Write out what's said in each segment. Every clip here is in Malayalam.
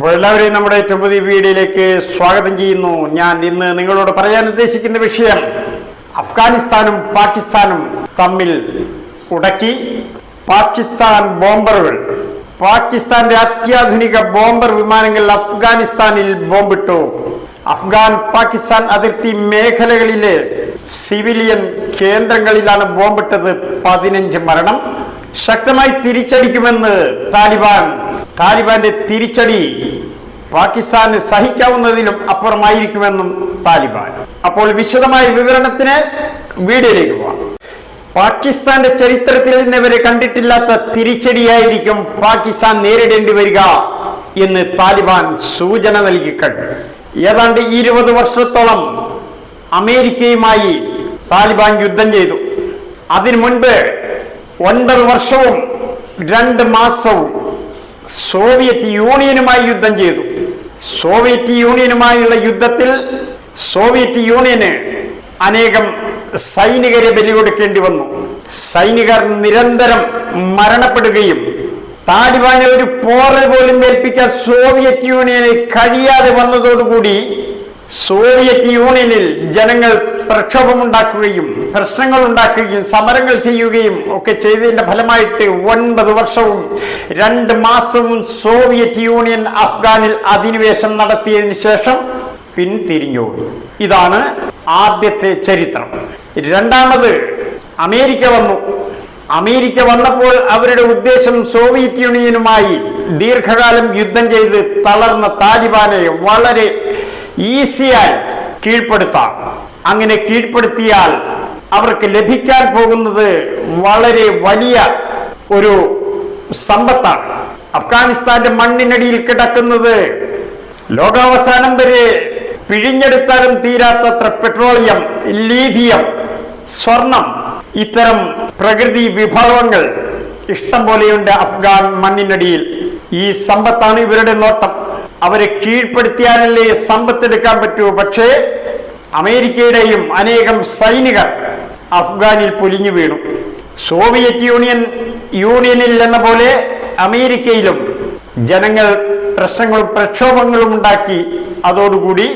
അപ്പോൾ എല്ലാവരെയും നമ്മുടെ ഏറ്റവും പുതിയ വീഡിയോയിലേക്ക് സ്വാഗതം ചെയ്യുന്നു. ഞാൻ ഇന്ന് നിങ്ങളോട് പറയാൻ ഉദ്ദേശിക്കുന്ന വിഷയം അഫ്ഗാനിസ്ഥാനും പാകിസ്ഥാനും തമ്മിൽ ഉടക്കി. പാകിസ്ഥാൻ ബോംബറുകൾ, പാകിസ്ഥാന്റെ അത്യാധുനിക ബോംബർ വിമാനങ്ങൾ അഫ്ഗാനിസ്ഥാനിൽ ബോംബിട്ടു. അഫ്ഗാൻ പാകിസ്ഥാൻ അതിർത്തി മേഖലകളിലെ സിവിലിയൻ കേന്ദ്രങ്ങളിലാണ് ബോംബിട്ടത്. 15 മരണം. ശക്തമായി തിരിച്ചടിക്കുമെന്ന് താലിബാന്റെ തിരിച്ചടി പാകിസ്ഥാന് സഹിക്കാവുന്നതിലും അപ്പുറമായിരിക്കുമെന്നും താലിബാൻ. അപ്പോൾ വിശദമായ വിവരണത്തിന് വീഡിയോയിലേക്ക് പോകാം. പാകിസ്ഥാന്റെ ചരിത്രത്തിൽ ഇന്നവരെ കണ്ടിട്ടില്ലാത്ത തിരിച്ചടിയായിരിക്കും പാകിസ്ഥാൻ നേരിടേണ്ടി വരിക എന്ന് താലിബാൻ സൂചന നൽകി കഴിഞ്ഞു. ഏതാണ്ട് 20 വർഷത്തോളം അമേരിക്കയുമായി താലിബാൻ യുദ്ധം ചെയ്തു. അതിനു മുൻപ് 9 വർഷവും 2 മാസവും സോവിയറ്റ് യൂണിയനുമായി യുദ്ധം ചെയ്തു. സോവിയറ്റ് യൂണിയനുമായുള്ള യുദ്ധത്തിൽ സോവിയറ്റ് യൂണിയന് അനേകം സൈനികരെ ബലികൊടുക്കേണ്ടി വന്നു. സൈനികർ നിരന്തരം മരണപ്പെടുകയും താലിബാനെ ഒരു പോറൽ പോലും ഏൽപ്പിക്കാൻ സോവിയറ്റ് യൂണിയന് കഴിയാതെ വന്നതോടുകൂടി സോവിയറ്റ് യൂണിയനിൽ ജനങ്ങൾ പ്രക്ഷോഭമുണ്ടാക്കുകയും പ്രശ്നങ്ങൾ ഉണ്ടാക്കുകയും സമരങ്ങൾ ചെയ്യുകയും ഒക്കെ ചെയ്തതിന്റെ ഫലമായിട്ട് 9 വർഷവും 2 മാസവും സോവിയറ്റ് യൂണിയൻ അഫ്ഗാനിൽ അധിനിവേശം നടത്തിയതിനു ശേഷം പിന്തിരിഞ്ഞോടി. ഇതാണ് ആദ്യത്തെ ചരിത്രം. രണ്ടാമത് അമേരിക്ക വന്നു. അമേരിക്ക വന്നപ്പോൾ അവരുടെ ഉദ്ദേശം സോവിയറ്റ് യൂണിയനുമായി ദീർഘകാലം യുദ്ധം ചെയ്ത് തളർന്ന താലിബാനെ വളരെ ഈസിയായി കീഴ്പ്പെടുത്താം. അങ്ങനെ കീഴ്പ്പെടുത്തിയാൽ അവർക്ക് ലഭിക്കാൻ പോകുന്നത് വളരെ വലിയ ഒരു സമ്പത്താണ്. അഫ്ഗാനിസ്ഥാന്റെ മണ്ണിനടിയിൽ കിടക്കുന്നത് ലോകാവസാനം വരെ പിഴിഞ്ഞെടുത്താലും തീരാത്തത്ര പെട്രോളിയം, ലീഥിയം, സ്വർണം, ഇത്തരം പ്രകൃതി വിഭവങ്ങൾ ഇഷ്ടം പോലെയുണ്ട് അഫ്ഗാൻ മണ്ണിനടിയിൽ. ഈ സമ്പത്താണ് ഇവരുടെ നോട്ടം. അവരെ കീഴ്പ്പെടുത്തിയാലല്ലേ സമ്പത്തെടുക്കാൻ പറ്റൂ. പക്ഷേ അമേരിക്കയുടെയും അനേകം സൈനികർ അഫ്ഗാനിൽ പൊലിഞ്ഞു വീണു. സോവിയറ്റ് യൂണിയനിൽ എന്ന പോലെ അമേരിക്കയിലും ജനങ്ങൾ പ്രശ്നങ്ങളും പ്രക്ഷോഭങ്ങളും ഉണ്ടാക്കി. അതോടുകൂടി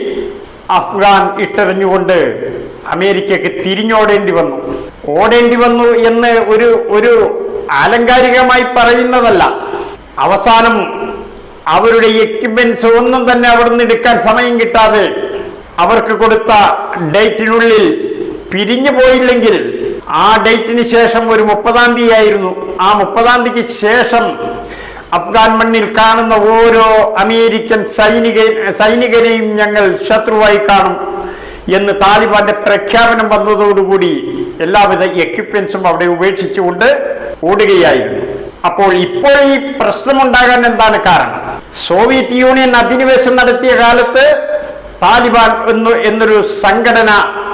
അഫ്ഗാൻ ഇട്ടെറിഞ്ഞുകൊണ്ട് അമേരിക്കക്ക് തിരിഞ്ഞോടേണ്ടി വന്നു. ഓടേണ്ടി വന്നു എന്ന് ഒരു ആലങ്കാരികമായി പറയുന്നതല്ല. അവസാനം അവരുടെ എക്യുപ്മെന്റ്സ് ഒന്നും തന്നെ അവിടെ നിന്ന് എടുക്കാൻ സമയം കിട്ടാതെ അവർക്ക് കൊടുത്ത ഡേറ്റിനുള്ളിൽ പിരിഞ്ഞു പോയില്ലെങ്കിൽ ആ ഡേറ്റിന് ശേഷം ഒരു 30-ാം തീയതി ആയിരുന്നു. ആ 30-ാം തീയതിക്ക് ശേഷം അഫ്ഗാൻ മണ്ണിൽ കാണുന്ന ഓരോ അമേരിക്കൻ സൈനികരെയും ഞങ്ങൾ ശത്രുവായി കാണും എന്ന് താലിബാന്റെ പ്രഖ്യാപനം വന്നതോടുകൂടി എല്ലാവിധ എക്യുപ്മെന്റ്സും അവിടെ ഉപേക്ഷിച്ചുകൊണ്ട് ഓടുകയായിരുന്നു. അപ്പോൾ ഇപ്പോൾ ഈ പ്രശ്നമുണ്ടാകാൻ എന്താണ് കാരണം? സോവിയറ്റ് യൂണിയൻ അധിനിവേശം നടത്തിയ കാലത്ത് താലിബാൻ എന്നൊരു സംഘടന,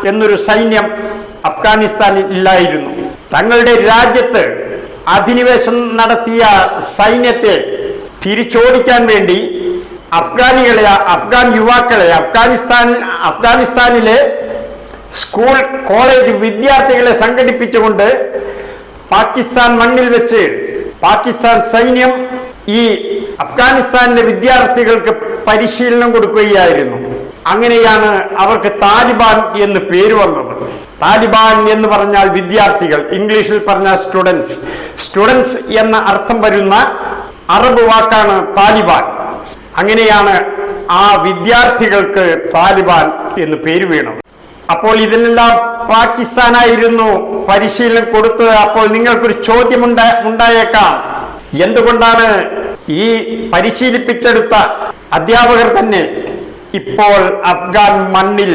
എന്നൊരു സൈന്യം അഫ്ഗാനിസ്ഥാനിൽ ഇല്ലായിരുന്നു. തങ്ങളുടെ രാജ്യത്ത് അധിനിവേശം നടത്തിയ സൈന്യത്തെ തിരിച്ചോടിക്കാൻ വേണ്ടി അഫ്ഗാൻ യുവാക്കളെ, അഫ്ഗാനിസ്ഥാനിലെ സ്കൂൾ കോളേജ് വിദ്യാർത്ഥികളെ സംഘടിപ്പിച്ചുകൊണ്ട് പാകിസ്ഥാൻ മണ്ണിൽ വെച്ച് പാകിസ്ഥാൻ സൈന്യം ഈ അഫ്ഗാനിസ്ഥാനിലെ വിദ്യാർത്ഥികൾക്ക് പരിശീലനം കൊടുക്കുകയായിരുന്നു. അങ്ങനെയാണ് അവർക്ക് താലിബാൻ എന്ന് പേര് വന്നത്. താലിബാൻ എന്ന് പറഞ്ഞാൽ വിദ്യാർത്ഥികൾ, ഇംഗ്ലീഷിൽ പറഞ്ഞാൽ സ്റ്റുഡൻസ് എന്ന അർത്ഥം വരുന്ന അറബ് വാക്കാണ് താലിബാൻ. അങ്ങനെയാണ് ആ വിദ്യാർത്ഥികൾക്ക് താലിബാൻ എന്ന് പേര് വീണത്. അപ്പോൾ ഇതിനെല്ലാം പാകിസ്ഥാനായിരുന്നു പരിശീലനം കൊടുത്തത്. അപ്പോൾ നിങ്ങൾക്കൊരു ചോദ്യം ഉണ്ടായേക്കാം, എന്തുകൊണ്ടാണ് ഈ പരിശീലിപ്പിച്ചെടുത്ത അധ്യാപകർ തന്നെ ഇപ്പോൾ അഫ്ഗാൻ മണ്ണിൽ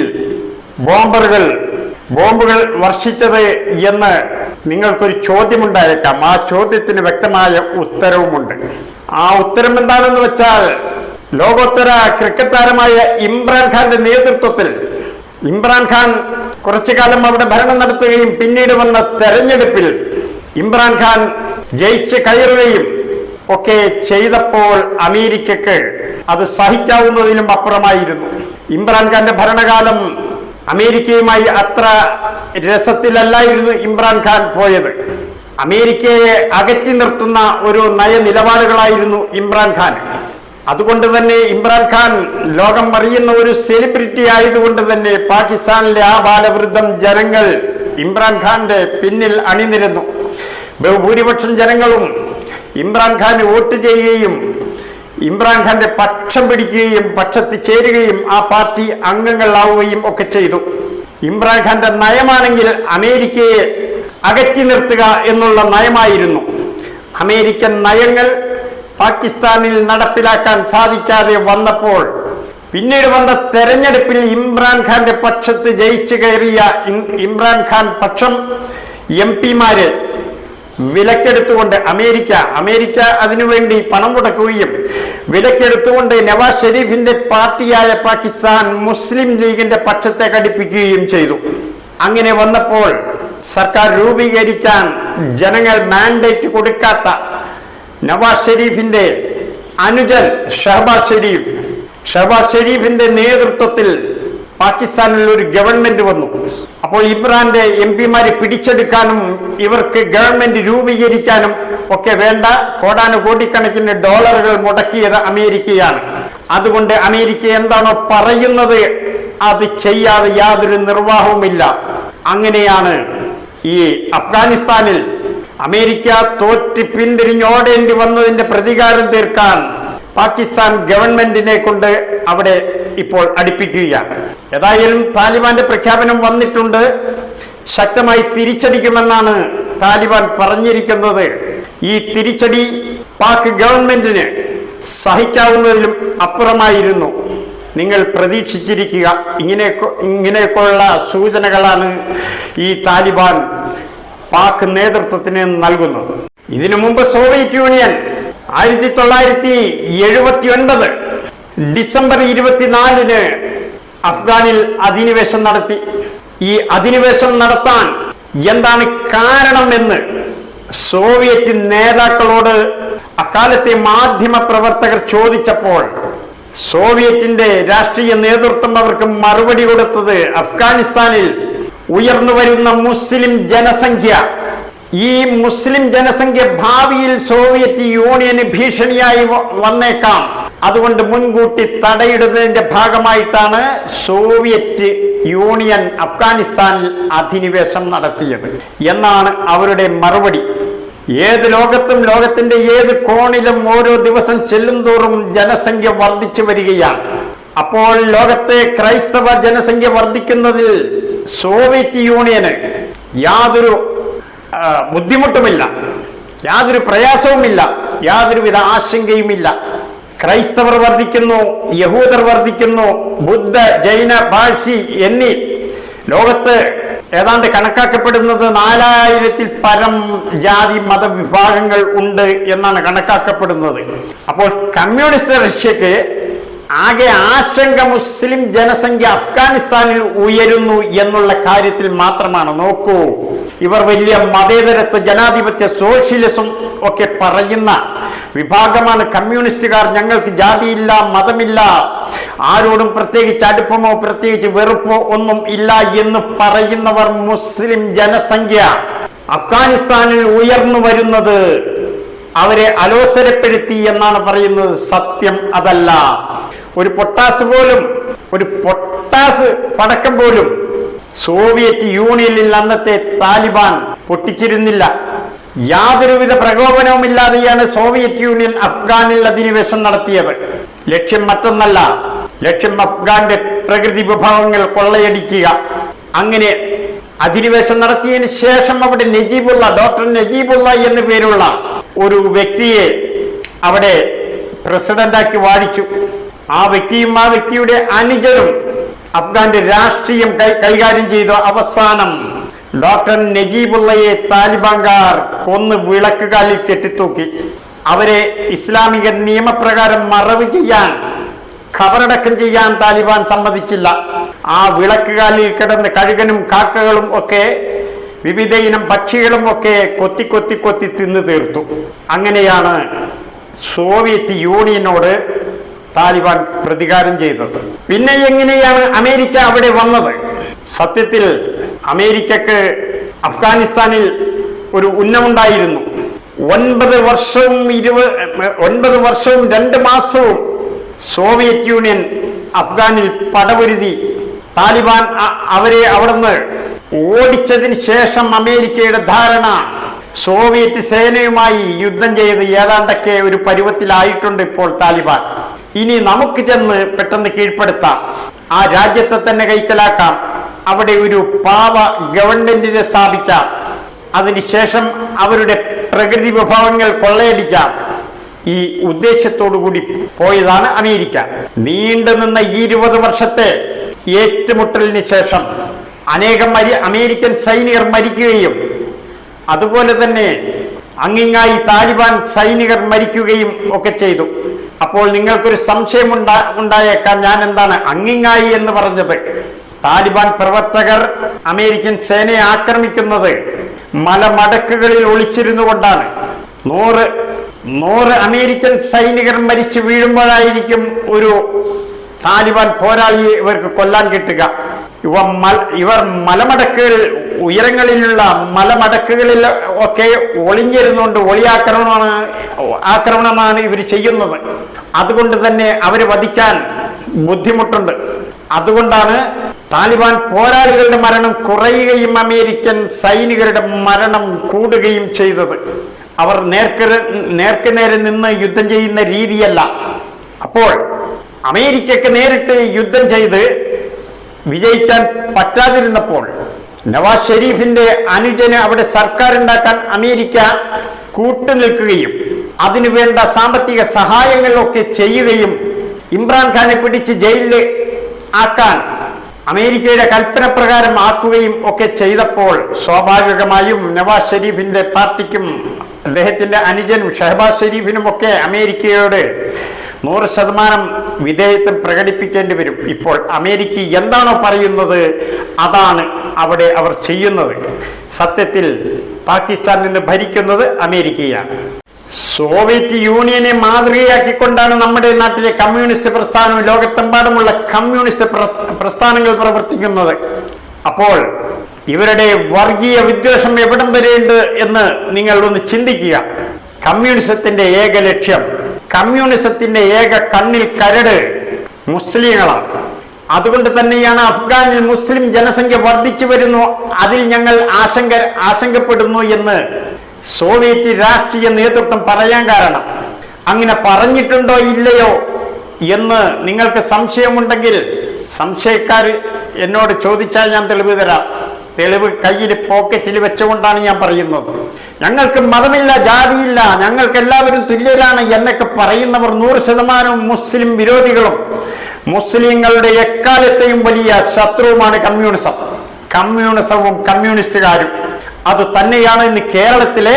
ബോംബുകൾ വർഷിച്ചത് എന്ന് നിങ്ങൾക്കൊരു ചോദ്യമുണ്ടായേക്കാം. ആ ചോദ്യത്തിന് വ്യക്തമായ ഉത്തരവുമുണ്ട്. ആ ഉത്തരം എന്താണെന്ന് വെച്ചാൽ, ലോകോത്തര ക്രിക്കറ്റ് താരമായ ഇമ്രാൻഖാന്റെ നേതൃത്വത്തിൽ ഇമ്രാൻഖാൻ കുറച്ചു കാലം അവിടെ ഭരണം നടത്തുകയും പിന്നീട് വന്ന തെരഞ്ഞെടുപ്പിൽ ഇമ്രാൻഖാൻ ജയിച്ച് കയറുകയും ഒക്കെ ചെയ്തപ്പോൾ അമേരിക്കക്ക് അത് സഹിക്കാവുന്നതിലും അപ്പുറമായിരുന്നു. ഇമ്രാൻഖാന്റെ ഭരണകാലം അമേരിക്കയുമായി അത്ര രസത്തിലല്ലായിരുന്നു ഇമ്രാൻഖാൻ പോയത്. അമേരിക്കയെ അകറ്റി നിർത്തുന്ന ഒരു നയനിലപാടുകളായിരുന്നു ഇമ്രാൻഖാൻ. അതുകൊണ്ട് തന്നെ ഇമ്രാൻഖാൻ ലോകം അറിയുന്ന ഒരു സെലിബ്രിറ്റി ആയതുകൊണ്ട് തന്നെ പാകിസ്ഥാനിലെ ആ ബാലവൃദ്ധം ജനങ്ങൾ ഇമ്രാൻഖാന്റെ പിന്നിൽ അണിനിരന്നു. ബഹുഭൂരിപക്ഷം ജനങ്ങളും ഇമ്രാൻഖാന് വോട്ട് ചെയ്യുകയും ഇമ്രാൻഖാന്റെ പക്ഷം പിടിക്കുകയും പക്ഷത്ത് ചേരുകയും ആ പാർട്ടി അംഗങ്ങളാവുകയും ഒക്കെ ചെയ്തു. ഇമ്രാൻഖാന്റെ നയമാണെങ്കിൽ അമേരിക്കയെ അകറ്റി നിർത്തുക എന്നുള്ള നയമായിരുന്നു. അമേരിക്കൻ നയങ്ങൾ പാകിസ്ഥാനിൽ നടപ്പിലാക്കാൻ സാധിക്കാതെ വന്നപ്പോൾ പിന്നീട് വന്ന തെരഞ്ഞെടുപ്പിൽ ഇമ്രാൻഖാന്റെ പക്ഷത്ത് ജയിച്ചു കയറിയ ഇമ്രാൻഖാൻ പക്ഷം MP-മാരെ വിലക്കെടുത്തുകൊണ്ട് അമേരിക്ക അതിനുവേണ്ടി പണം മുടക്കുകയും വിലക്കെടുത്തുകൊണ്ട് നവാസ് ഷെരീഫിന്റെ പാർട്ടിയായ പാകിസ്ഥാൻ മുസ്ലിം ലീഗിന്റെ പക്ഷത്തെ ഘടിപ്പിക്കുകയും ചെയ്തു. അങ്ങനെ വന്നപ്പോൾ സർക്കാർ രൂപീകരിക്കാൻ ജനങ്ങൾ മാൻഡേറ്റ് കൊടുക്കാത്ത നവാസ് ഷെരീഫിന്റെ അനുജൻ ഷഹബാസ് ഷെരീഫിന്റെ നേതൃത്വത്തിൽ പാകിസ്ഥാനിൽ ഒരു ഗവൺമെന്റ് വന്നു. അപ്പോൾ ഇമ്രാന്റെ MP-മാരെ പിടിച്ചെടുക്കാനും ഇവർക്ക് ഗവൺമെന്റ് രൂപീകരിക്കാനും ഒക്കെ വേണ്ട കോടാനുകോടിക്കണക്കിന് ഡോളറുകൾ മുടക്കിയത് അമേരിക്കയാണ്. അതുകൊണ്ട് അമേരിക്ക എന്താണോ പറയുന്നത് അത് ചെയ്യാതെ യാതൊരു നിർവാഹവുമില്ല. അങ്ങനെയാണ് ഈ അഫ്ഗാനിസ്ഥാനിൽ അമേരിക്ക തോറ്റ് പിന്തിരിഞ്ഞോടേണ്ടി വന്നതിന്റെ പ്രതികാരം തീർക്കാൻ പാകിസ്ഥാൻ ഗവൺമെന്റിനെ കൊണ്ട് അവിടെ ഇപ്പോൾ അടുപ്പിക്കുകയാണ്. ഏതായാലും താലിബാന്റെ പ്രഖ്യാപനം വന്നിട്ടുണ്ട്. ശക്തമായി തിരിച്ചടിക്കുമെന്നാണ് താലിബാൻ പറഞ്ഞിരിക്കുന്നത്. ഈ തിരിച്ചടി പാക് ഗവൺമെന്റിന് സഹിക്കാവുന്നതിലും അപ്പുറമായിരുന്നു. നിങ്ങൾ പ്രതീക്ഷിച്ചിരിക്കുക. ഇങ്ങനെയൊക്കെയുള്ള സൂചനകളാണ് ഈ താലിബാൻ പാക് നേതൃത്വത്തിന് നൽകുന്നത്. ഇതിനു മുമ്പ് സോവിയറ്റ് യൂണിയൻ 1979 ഡിസംബർ 24 അഫ്ഗാനിൽ അധിനിവേശം നടത്തി. ഈ അധിനിവേശം നടത്താൻ എന്താണ് കാരണമെന്ന് സോവിയറ്റ് നേതാക്കളോട് അക്കാലത്തെ മാധ്യമ പ്രവർത്തകർ ചോദിച്ചപ്പോൾ സോവിയറ്റിന്റെ രാഷ്ട്രീയ നേതൃത്വം അവർക്ക് മറുപടി കൊടുത്തത് അഫ്ഗാനിസ്ഥാനിൽ ഉയർന്നു വരുന്ന മുസ്ലിം ജനസംഖ്യ, ഈ മുസ്ലിം ജനസംഖ്യ ഭാവിയിൽ സോവിയറ്റ് യൂണിയന് ഭീഷണിയായി വന്നേക്കാം, അതുകൊണ്ട് മുൻകൂട്ടി തടയിടുന്നതിന്റെ ഭാഗമായിട്ടാണ് സോവിയറ്റ് യൂണിയൻ അഫ്ഗാനിസ്ഥാനിൽ അധിനിവേശം നടത്തിയത് എന്നാണ് അവരുടെ മറുപടി. ഏത് ലോകത്തിന്റെ ഏത് കോണിലും ഓരോ ദിവസം ചെല്ലുംതോറും ജനസംഖ്യ വർദ്ധിച്ചു വരികയാണ്. അപ്പോൾ ലോകത്തെ ക്രൈസ്തവ ജനസംഖ്യ വർദ്ധിക്കുന്നതിൽ സോവിയറ്റ് യൂണിയന് യാതൊരു ബുദ്ധിമുട്ടുമില്ല, യാതൊരു പ്രയാസവുമില്ല, യാതൊരുവിധ ആശങ്കയുമില്ല. ക്രൈസ്തവർ വർദ്ധിക്കുന്നു, യഹൂദർ വർദ്ധിക്കുന്നു, ബുദ്ധ, ജൈന, പാഴ്സി എന്നീ ലോകത്ത് ഏതാണ്ട് കണക്കാക്കപ്പെടുന്നത് 4000-ൽ പരം ജാതി മതവിഭാഗങ്ങൾ ഉണ്ട് എന്നാണ് കണക്കാക്കപ്പെടുന്നത്. അപ്പോൾ കമ്മ്യൂണിസ്റ്റ് റഷ്യക്ക് ആകെ ആശങ്ക മുസ്ലിം ജനസംഖ്യ അഫ്ഗാനിസ്ഥാനിൽ ഉയരുന്നു എന്നുള്ള കാര്യത്തിൽ മാത്രമാണ്. നോക്കൂ, ഇവർ വലിയ മതേതരത്വ, ജനാധിപത്യ, സോഷ്യലിസം ഒക്കെ പറയുന്ന വിഭാഗമാണ് കമ്മ്യൂണിസ്റ്റുകാർ. ഞങ്ങൾക്ക് ജാതിയില്ല, മതമില്ല, ആരോടും പ്രത്യേകിച്ച് അടുപ്പമോ പ്രത്യേകിച്ച് വെറുപ്പോ ഒന്നും ഇല്ല എന്ന് പറയുന്നവർ മുസ്ലിം ജനസംഖ്യ അഫ്ഗാനിസ്ഥാനിൽ ഉയർന്നു വരുന്നത് അവരെ അലോസരപ്പെടുത്തി എന്നാണ് പറയുന്നത്. സത്യം അതല്ല. ഒരു പൊട്ടാസ് പടക്കം പോലും സോവിയറ്റ് യൂണിയനിൽ അന്നത്തെ താലിബാൻ പൊട്ടിച്ചിരുന്നില്ല. യാതൊരുവിധ പ്രകോപനവുമില്ലാതെയാണ് സോവിയറ്റ് യൂണിയൻ അഫ്ഗാനിൽ അധിനിവേശം നടത്തിയത്. ലക്ഷ്യം മറ്റൊന്നല്ല, ലക്ഷ്യം അഫ്ഗാന്റെ പ്രകൃതി വിഭവങ്ങൾ കൊള്ളയടിക്കുക. അങ്ങനെ അധിനിവേശം നടത്തിയതിനു ശേഷം അവിടെ ഡോക്ടർ നജീബുള്ള എന്നു പേരുള്ള ഒരു വ്യക്തിയെ അവിടെ പ്രസിഡന്റാക്കി വാഴിച്ചു. ആ വ്യക്തിയും ആ വ്യക്തിയുടെ അനുജനും അഫ്ഗാന്റെ രാഷ്ട്രീയം കൈകാര്യം ചെയ്തു. അവസാനം ഡോക്ടർ നജീബുള്ളയെ താലിബാൻകാർ കൊന്ന് വിളക്കുകാലിൽ കെട്ടിത്തൂക്കി. അവരെ ഇസ്ലാമിക നിയമപ്രകാരം മറവ് ചെയ്യാൻ, ഖബറടക്കം ചെയ്യാൻ താലിബാൻ സമ്മതിച്ചില്ല. ആ വിളക്കുകാലിൽ കിടന്ന് കഴുകനും കാക്കകളും ഒക്കെ, വിവിധ ഇനം പക്ഷികളും ഒക്കെ കൊത്തി തിന്നു തീർത്തു. അങ്ങനെയാണ് സോവിയറ്റ് യൂണിയനോട് താലിബാൻ പ്രതികാരം ചെയ്തത്. പിന്നെ എങ്ങനെയാണ് അമേരിക്ക അവിടെ വന്നത്? സത്യത്തിൽ അമേരിക്കക്ക് അഫ്ഗാനിസ്ഥാനിൽ ഒരു ഉന്നമുണ്ടായിരുന്നു. 9 വർഷവും 2 മാസവും സോവിയറ്റ് യൂണിയൻ അഫ്ഗാനിൽ പടപൊരുതി താലിബാൻ അവരെ അവിടുന്ന് ഓടിച്ചതിന് ശേഷം അമേരിക്കയുടെ ധാരണ സോവിയറ്റ് സേനയുമായി യുദ്ധം ചെയ്ത് ഏതാണ്ടൊക്കെ ഒരു പരുവത്തിലായിട്ടുണ്ട് ഇപ്പോൾ താലിബാൻ. ഇനി നമുക്ക് ചെന്ന് പെട്ടെന്ന് കീഴ്പ്പെടുത്താം, ആ രാജ്യത്തെ തന്നെ കൈക്കലാക്കാം, അവിടെ ഒരു പാവ ഗവൺമെന്റിനെ സ്ഥാപിക്കാം, അതിനുശേഷം അവരുടെ പ്രകൃതി വിഭവങ്ങൾ കൊള്ളയടിക്കാം. ഈ ഉദ്ദേശത്തോടു കൂടി പോയതാണ് അമേരിക്ക. നീണ്ടുനിന്ന 20 വർഷത്തെ ഏറ്റുമുട്ടലിന് ശേഷം അനേകം അമേരിക്കൻ സൈനികർ മരിക്കുകയും അതുപോലെ തന്നെ അങ്ങിങ്ങായി താലിബാൻ സൈനികർ മരിക്കുകയും ഒക്കെ ചെയ്തു. അപ്പോൾ നിങ്ങൾക്കൊരു സംശയം ഉണ്ടായേക്കാം, ഞാൻ എന്താണ് അങ്ങിങ്ങായി എന്ന് പറഞ്ഞത്? താലിബാൻ പ്രവർത്തകർ അമേരിക്കൻ സേനയെ ആക്രമിക്കുന്നത് മലമടക്കുകളിൽ ഒളിച്ചിരുന്നു കൊണ്ടാണ്. 100 അമേരിക്കൻ സൈനികർ മരിച്ചു വീഴുമ്പോഴായിരിക്കും ഒരു താലിബാൻ പോരാളിയെ ഇവർക്ക് കൊല്ലാൻ കിട്ടുക. ഇവർ മലമടക്കുകൾ, ഉയരങ്ങളിലുള്ള മലമടക്കുകളിൽ ഒക്കെ ഒളിഞ്ഞിരുന്നുകൊണ്ട് ആക്രമണമാണ് ഇവർ ചെയ്യുന്നത്. അതുകൊണ്ട് തന്നെ അവരെ വധിക്കാൻ ബുദ്ധിമുട്ടുണ്ട്. അതുകൊണ്ടാണ് താലിബാൻ പോരാളികളുടെ മരണം കുറയുകയും അമേരിക്കൻ സൈനികരുടെ മരണം കൂടുകയും ചെയ്തത്. അവർ നേർക്കുനേരെ നിന്ന് യുദ്ധം ചെയ്യുന്ന രീതിയല്ല. അപ്പോൾ അമേരിക്കക്ക് നേരിട്ട് യുദ്ധം ചെയ്ത് വിജയിക്കാൻ പറ്റാതിരുന്നപ്പോൾ നവാസ് ഷെരീഫിന്റെ അനുജന് അവിടെ സർക്കാർ ഉണ്ടാക്കാൻ അമേരിക്ക കൂട്ടുനിൽക്കുകയും അതിനുവേണ്ട സാമ്പത്തിക സഹായങ്ങളൊക്കെ ചെയ്യുകയും ഇമ്രാൻഖാനെ പിടിച്ച് ജയിലിൽ ആക്കാൻ അമേരിക്കയുടെ കൽപ്പന പ്രകാരം ആക്കുകയും ഒക്കെ ചെയ്തപ്പോൾ സ്വാഭാവികമായും നവാസ് ഷെരീഫിന്റെ പാർട്ടിക്കും അദ്ദേഹത്തിന്റെ അനുജനും ഷഹബാസ് ഷെരീഫിനും ഒക്കെ അമേരിക്കയോട് 100% വിധേയത്വം പ്രകടിപ്പിക്കേണ്ടി വരും. ഇപ്പോൾ അമേരിക്ക എന്താണോ പറയുന്നത് അതാണ് അവിടെ അവർ ചെയ്യുന്നത്. സത്യത്തിൽ പാകിസ്ഥാൻ നിന്ന് ഭരിക്കുന്നത് അമേരിക്കയാണ്. സോവിയറ്റ് യൂണിയനെ മാതൃകയാക്കിക്കൊണ്ടാണ് നമ്മുടെ നാട്ടിലെ കമ്മ്യൂണിസ്റ്റ് പ്രസ്ഥാനവും ലോകത്തെമ്പാടുമുള്ള കമ്മ്യൂണിസ്റ്റ് പ്രസ്ഥാനങ്ങൾ പ്രവർത്തിക്കുന്നത്. അപ്പോൾ ഇവരുടെ വർഗീയ വിദ്വേഷം എവിടം വരെയുണ്ട് എന്ന് നിങ്ങൾ ഒന്ന് ചിന്തിക്കുക. കമ്മ്യൂണിസത്തിന്റെ ഏക ലക്ഷ്യം, കമ്മ്യൂണിസത്തിന്റെ ഏക കണ്ണിൽ കരട് മുസ്ലിങ്ങളാണ്. അതുകൊണ്ട് തന്നെയാണ് അഫ്ഗാനിൽ മുസ്ലിം ജനസംഖ്യ വർദ്ധിച്ചു വരുന്നു, അതിൽ ഞങ്ങൾ ആശങ്കപ്പെടുന്നു എന്ന് സോവിയറ്റ് രാഷ്ട്രീയ നേതൃത്വം പറയാൻ കാരണം. അങ്ങനെ പറഞ്ഞിട്ടുണ്ടോ ഇല്ലയോ എന്ന് നിങ്ങൾക്ക് സംശയമുണ്ടെങ്കിൽ സംശയക്കാർ എന്നോട് ചോദിച്ചാൽ ഞാൻ തെളിവ് തരാം. തെളിവ് കയ്യിൽ പോക്കറ്റിൽ വെച്ചുകൊണ്ടാണ് ഞാൻ പറയുന്നത്. ഞങ്ങൾക്ക് മതമില്ല, ജാതിയില്ല, ഞങ്ങൾക്ക് എല്ലാവരും തുല്യരാണ് എന്നൊക്കെ പറയുന്നവർ 100% മുസ്ലിം വിരോധികളും മുസ്ലിങ്ങളുടെ എക്കാലത്തെയും വലിയ ശത്രുവുമാണ് കമ്മ്യൂണിസവും കമ്മ്യൂണിസ്റ്റുകാരും. അത് തന്നെയാണ് ഇന്ന് കേരളത്തിലെ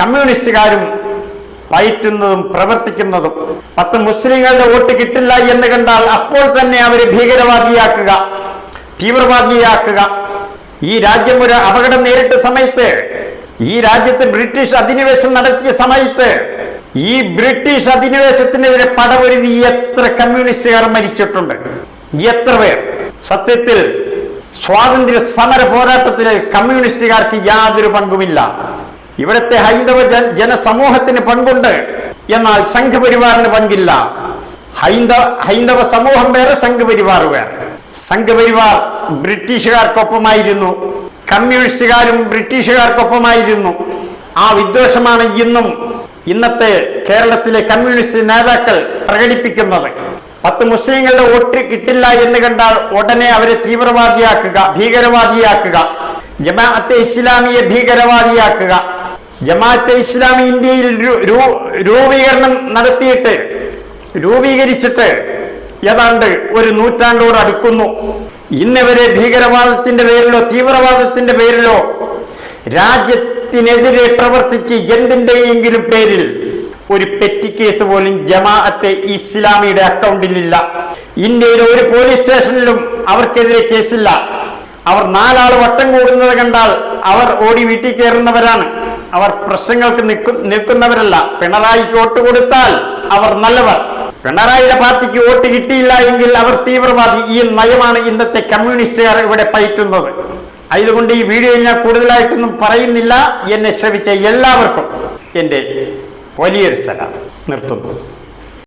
കമ്മ്യൂണിസ്റ്റുകാരും പയറ്റുന്നതും പ്രവർത്തിക്കുന്നതും. 10 മുസ്ലിങ്ങളുടെ വോട്ട് കിട്ടില്ല എന്ന് കണ്ടാൽ അപ്പോൾ തന്നെ അവരെ ഭീകരവാദിയാക്കുക, തീവ്രവാദിയാക്കുക. ഈ രാജ്യം ഒരു അപകടം നേരിട്ട സമയത്ത്, ഈ രാജ്യത്ത് ബ്രിട്ടീഷ് അധിനിവേശം നടത്തിയ സമയത്ത്, ഈ ബ്രിട്ടീഷ് അധിനിവേശത്തിനെതിരെ പടപൊരുതി എത്ര കമ്മ്യൂണിസ്റ്റുകാർ മരിച്ചിട്ടുണ്ട്, എത്ര പേർ. സത്യത്തിൽ സ്വാതന്ത്ര്യ സമര പോരാട്ടത്തിൽ കമ്മ്യൂണിസ്റ്റുകാർക്ക് യാതൊരു പങ്കുമില്ല. ഇവിടുത്തെ ഹൈന്ദവ ജനസമൂഹത്തിന് പങ്കുണ്ട്, എന്നാൽ സംഘപരിവാറിന് പങ്കില്ല. ഹൈന്ദവ സമൂഹം വേറെ, സംഘപരിവാർ വേറെ. സംഘപരിവാർ ബ്രിട്ടീഷുകാർക്കൊപ്പമായിരുന്നു, കമ്മ്യൂണിസ്റ്റുകാരും ബ്രിട്ടീഷുകാർക്കൊപ്പമായിരുന്നു. ആ വിദ്വേഷമാണ് ഇന്നത്തെ കേരളത്തിലെ കമ്മ്യൂണിസ്റ്റ് നേതാക്കൾ പ്രകടിപ്പിക്കുന്നത്. 10 മുസ്ലിങ്ങളുടെ വോട്ട് കിട്ടില്ല എന്ന് കണ്ടാൽ ഉടനെ അവരെ തീവ്രവാദിയാക്കുക, ഭീകരവാദിയാക്കുക, ജമാഅത്തെ ഇസ്ലാമിയെ ഭീകരവാദിയാക്കുക. ജമാഅത്തെ ഇസ്ലാമി ഇന്ത്യയിൽ രൂപീകരിച്ചിട്ട് ഏതാണ്ട് 1 നൂറ്റാണ്ടോട് അടുക്കുന്നു. ഇന്നവരെ ഭീകരവാദത്തിന്റെ പേരിലോ തീവ്രവാദത്തിന്റെ പേരിലോ രാജ്യത്തിനെതിരെ പ്രവർത്തിച്ച് എന്തിന്റെയെങ്കിലും പേരിൽ ഒരു പെറ്റി കേസ് പോലും ജമാഅത്തെ ഇസ്ലാമിയുടെ അക്കൗണ്ടിലില്ല. ഇന്ത്യയിലെ ഒരു പോലീസ് സ്റ്റേഷനിലും അവർക്കെതിരെ കേസില്ല. അവർ 4 ആൾ വട്ടം കൂടുന്നത് കണ്ടാൽ അവർ ഓടി വീട്ടിൽ കയറുന്നവരാണ്. അവർ പ്രശ്നങ്ങൾക്ക് നിൽക്കുന്നവരല്ല. പിണറായിക്ക് വോട്ട് കൊടുത്താൽ അവർ നല്ലവർ, പിണറായിയുടെ പാർട്ടിക്ക് വോട്ട് കിട്ടിയില്ല എങ്കിൽ അവർ തീവ്രവാദി. ഈ നയമാണ് ഇന്നത്തെ കമ്മ്യൂണിസ്റ്റുകാർ ഇവിടെ പയറ്റുന്നത്. അതുകൊണ്ട് ഈ വീഡിയോയിൽ ഞാൻ കൂടുതലായിട്ടൊന്നും പറയുന്നില്ല. എന്നെ ശ്രവിച്ച എല്ലാവർക്കും എൻ്റെ വലിയൊരു സലാം നിർത്തുന്നു.